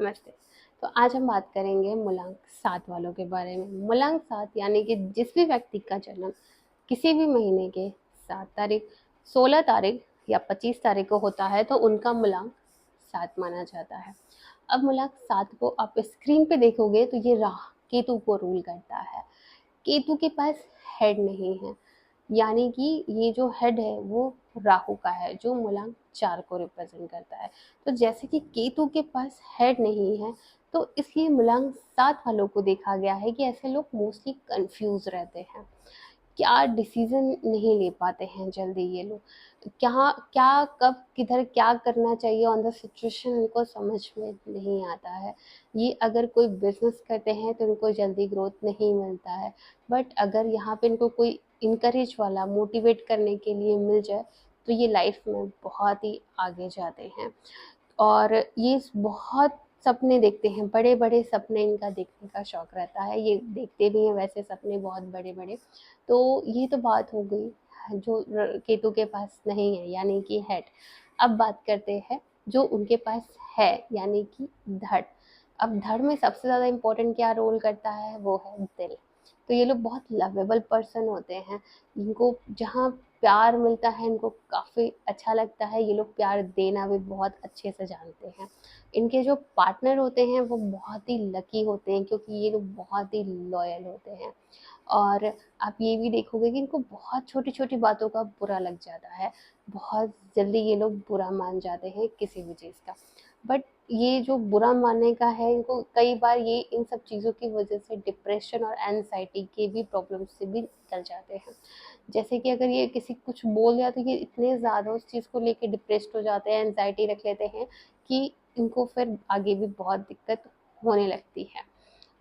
नमस्ते। तो आज हम बात करेंगे मूलांक 7 वालों के बारे में। मूलांक 7 यानी कि जिस भी व्यक्ति का जन्म किसी भी महीने के 7 तारीख, 16 तारीख या 25 तारीख को होता है तो उनका मूलांक 7 माना जाता है। अब मूलांक 7 को आप स्क्रीन पे देखोगे तो ये राहु केतु को रूल करता है। केतु के पास हेड नहीं है, यानी कि ये जो हेड है वो राहु का है जो मूलांक 4 को रिप्रेजेंट करता है। तो जैसे कि केतु के पास हेड नहीं है तो इसलिए मूलांक 7 वालों को देखा गया है कि ऐसे लोग मोस्टली कंफ्यूज रहते हैं, क्या डिसीजन नहीं ले पाते हैं जल्दी। ये लोग क्या क्या कब किधर क्या करना चाहिए ऑन द सिचुएशन इनको समझ में नहीं आता है। ये अगर कोई बिजनेस करते हैं तो इनको जल्दी ग्रोथ नहीं मिलता है, बट अगर यहाँ पे इनको कोई इनकरेज वाला मोटिवेट करने के लिए मिल जाए तो ये लाइफ में बहुत ही आगे जाते हैं। और ये बहुत सपने देखते हैं, बड़े बड़े सपने इनका देखने का शौक रहता है। ये देखते भी हैं वैसे सपने बहुत बड़े बड़े। तो ये तो बात हो गई जो केतु के पास नहीं है यानी कि हेड। अब बात करते हैं जो उनके पास है यानी कि धड़। अब धड़ में सबसे ज़्यादा इम्पोर्टेंट क्या रोल करता है, वो है दिल। तो ये लोग बहुत लवेबल पर्सन होते हैं। इनको जहाँ प्यार मिलता है इनको काफ़ी अच्छा लगता है। ये लोग प्यार देना भी बहुत अच्छे से जानते हैं। इनके जो पार्टनर होते हैं वो बहुत ही लकी होते हैं क्योंकि ये लोग बहुत ही लॉयल होते हैं। और आप ये भी देखोगे कि इनको बहुत छोटी-छोटी बातों का बुरा लग जाता है। बहुत जल्दी ये लोग बुरा मान जाते हैं किसी भी चीज़ का। बट ये जो बुरा मानने का है इनको कई बार ये इन सब चीज़ों की वज़ह से डिप्रेशन और एंग्ज़ायटी के भी प्रॉब्लम से भी निकल जाते हैं। जैसे कि अगर ये किसी कुछ बोल दिया तो ये इतने ज़्यादा उस चीज़ को लेके डिप्रेस्ड हो जाते हैं, एंग्ज़ायटी रख लेते हैं कि इनको फिर आगे भी बहुत दिक्कत होने लगती है।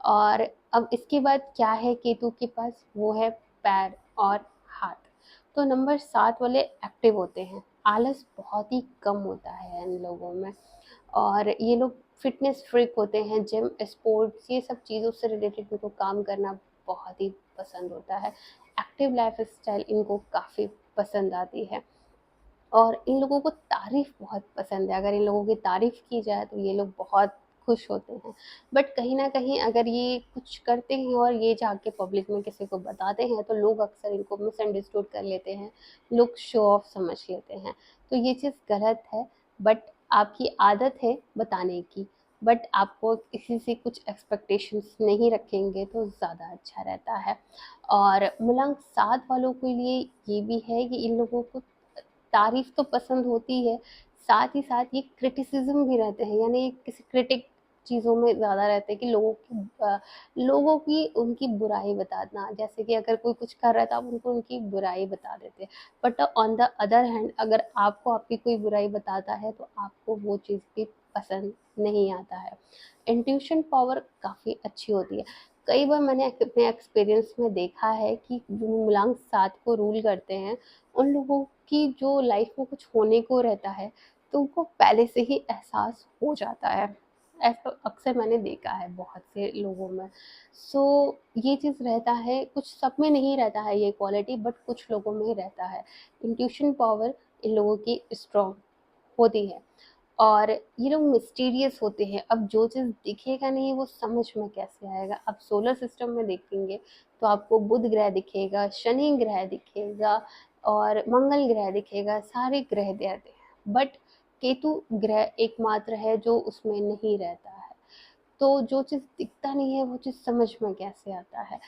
और अब इसके बाद क्या है केतु के पास, वो है पैर और हाथ। तो नंबर 7 वाले एक्टिव होते हैं। आलस बहुत ही कम होता है इन लोगों में। और ये लोग फिटनेस फ्रीक होते हैं, जिम, स्पोर्ट्स ये सब चीज़ों से रिलेटेड इनको काम करना बहुत ही पसंद होता है। एक्टिव लाइफ स्टाइल इनको काफ़ी पसंद आती है। और इन लोगों को तारीफ़ बहुत पसंद है। अगर इन लोगों की तारीफ़ की जाए तो ये लोग बहुत खुश होते हैं। बट कहीं न कहीं अगर ये कुछ करते हैं और ये जाके पब्लिक में किसी को बताते हैं तो लोग अक्सर इनको मिसअंडरस्टूड कर लेते हैं। लोग शो ऑफ समझ लेते हैं। तो ये चीज़ गलत है। बट आपकी आदत है बताने की। बट आपको किसी से कुछ एक्सपेक्टेशंस नहीं रखेंगे तो ज़्यादा अच्छा रहता है। और मूलांक 7 वालों के लिए ये भी है कि इन लोगों को तारीफ़ तो पसंद होती है, साथ ही साथ ये क्रिटिसिज़्म भी रहते हैं, यानी किसी क्रिटिक चीज़ों में ज़्यादा रहते हैं कि लोगों की उनकी बुराई बताना। जैसे कि अगर कोई कुछ कर रहा है तो आप उनको उनकी बुराई बता देते हैं। But on the other hand अगर आपको आपकी कोई बुराई बताता है तो आपको वो चीज़ भी पसंद नहीं आता है। इंट्यूशन पावर काफ़ी अच्छी होती है। कई बार मैंने अपने एक्सपीरियंस में देखा है कि जो मूलांक 7 को रूल करते हैं, उन लोगों की जो लाइफ में कुछ होने को रहता है तो उनको पहले से ही एहसास हो जाता है। ऐसा अक्सर मैंने देखा है बहुत से लोगों में। सो ये चीज़ रहता है, कुछ सब में नहीं रहता है ये क्वालिटी, बट कुछ लोगों में रहता है। इंट्यूशन पावर इन लोगों की स्ट्रॉन्ग होती है। और ये लोग मिस्टीरियस होते हैं। अब जो चीज़ दिखेगा नहीं वो समझ में कैसे आएगा। अब सोलर सिस्टम में देखेंगे तो आपको बुध ग्रह दिखेगा, शनि ग्रह दिखेगा और मंगल ग्रह दिखेगा, सारे ग्रह दिखते हैं। बट केतु ग्रह एकमात्र है जो उसमें नहीं रहता है। तो जो चीज़ दिखता नहीं है वो चीज़ समझ में कैसे आता है।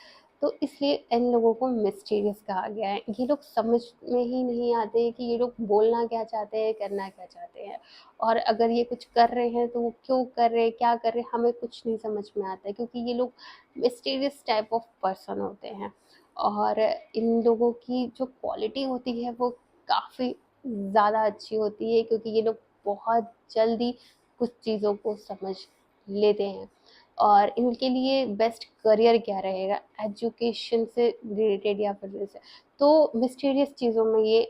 तो इसलिए इन लोगों को मिस्टीरियस कहा गया है। ये लोग समझ में ही नहीं आते हैं कि ये लोग बोलना क्या चाहते हैं, करना क्या चाहते हैं। और अगर ये कुछ कर रहे हैं तो वो क्यों कर रहे हैं, क्या कर रहे हैं, हमें कुछ नहीं समझ में आता है क्योंकि ये लोग मिस्टीरियस टाइप ऑफ पर्सन होते हैं। और इन लोगों की जो क्वालिटी होती है वो काफ़ी ज़्यादा अच्छी होती है क्योंकि ये लोग बहुत जल्दी कुछ चीज़ों को समझ लेते हैं। और इनके लिए बेस्ट करियर क्या रहेगा, एजुकेशन से रिलेटेड या फिर जैसे तो मिस्टीरियस चीज़ों में ये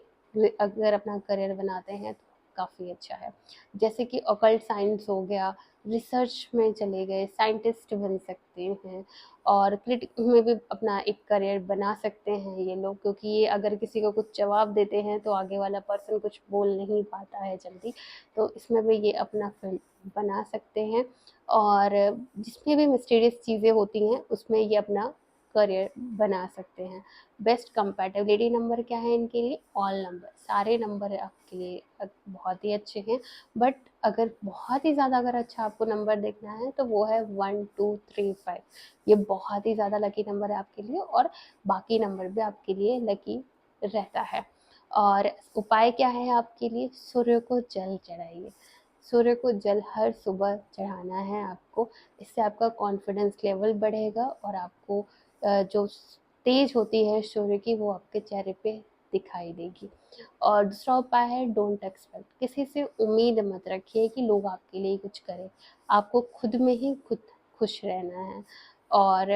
अगर अपना करियर बनाते हैं तो काफ़ी अच्छा है। जैसे कि ऑकल्ट साइंस हो गया, रिसर्च में चले गए, साइंटिस्ट बन सकते हैं और क्रिटिक में भी अपना एक करियर बना सकते हैं ये लोग, क्योंकि ये अगर किसी को कुछ जवाब देते हैं तो आगे वाला पर्सन कुछ बोल नहीं पाता है जल्दी, तो इसमें भी ये अपना फील्ड बना सकते हैं। और जिसमें भी मिस्टीरियस चीज़ें होती हैं उसमें ये अपना करियर बना सकते हैं। बेस्ट कंपैटिबिलिटी नंबर क्या है इनके लिए? ऑल नंबर, सारे नंबर आपके लिए बहुत ही अच्छे हैं। बट अगर बहुत ही ज़्यादा अगर अच्छा आपको नंबर देखना है तो वो है 1 2 3 5। ये बहुत ही ज़्यादा लकी नंबर है आपके लिए, और बाकी नंबर भी आपके लिए लकी रहता है। और उपाय क्या है आपके लिए? सूर्य को जल चढ़ाइए। सूर्य को जल हर सुबह चढ़ाना है आपको। इससे आपका कॉन्फिडेंस लेवल बढ़ेगा और आपको जो तेज होती है सूर्य की वो आपके चेहरे पे दिखाई देगी। और दूसरा उपाय है डोंट एक्सपेक्ट। किसी से उम्मीद मत रखिए कि लोग आपके लिए कुछ करें, आपको खुद में ही खुद खुश रहना है। और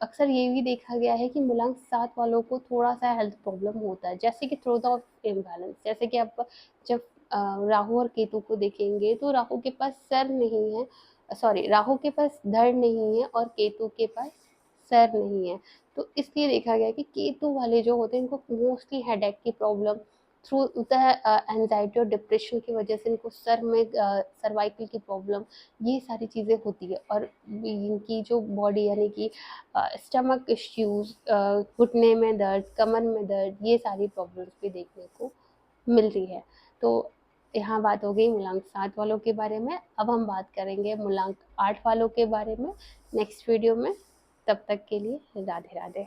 अक्सर ये भी देखा गया है कि मूलांक 7 वालों को थोड़ा सा हेल्थ प्रॉब्लम होता है, जैसे कि थ्रोट ऑफ इम्बैलेंस। जैसे कि आप जब राहु और केतु को देखेंगे तो राहु के पास सर नहीं है, सॉरी, राहु के पास धड़ नहीं है और केतु के पास सर नहीं है। तो इसलिए देखा गया कि केतु वाले जो होते हैं इनको मोस्टली हेडेक की प्रॉब्लम, थ्रू द एंजाइटी और डिप्रेशन की वजह से इनको सर में सर्वाइकल की प्रॉब्लम, ये सारी चीज़ें होती है। और इनकी जो बॉडी यानी कि स्टमक इश्यूज, घुटने में दर्द, कमर में दर्द, ये सारी प्रॉब्लम्स भी देखने को मिल रही है। तो यहाँ बात हो गई मूलांक 7 वालों के बारे में। अब हम बात करेंगे मूलांक 8 वालों के बारे में नेक्स्ट वीडियो में। तब तक के लिए राधे राधे।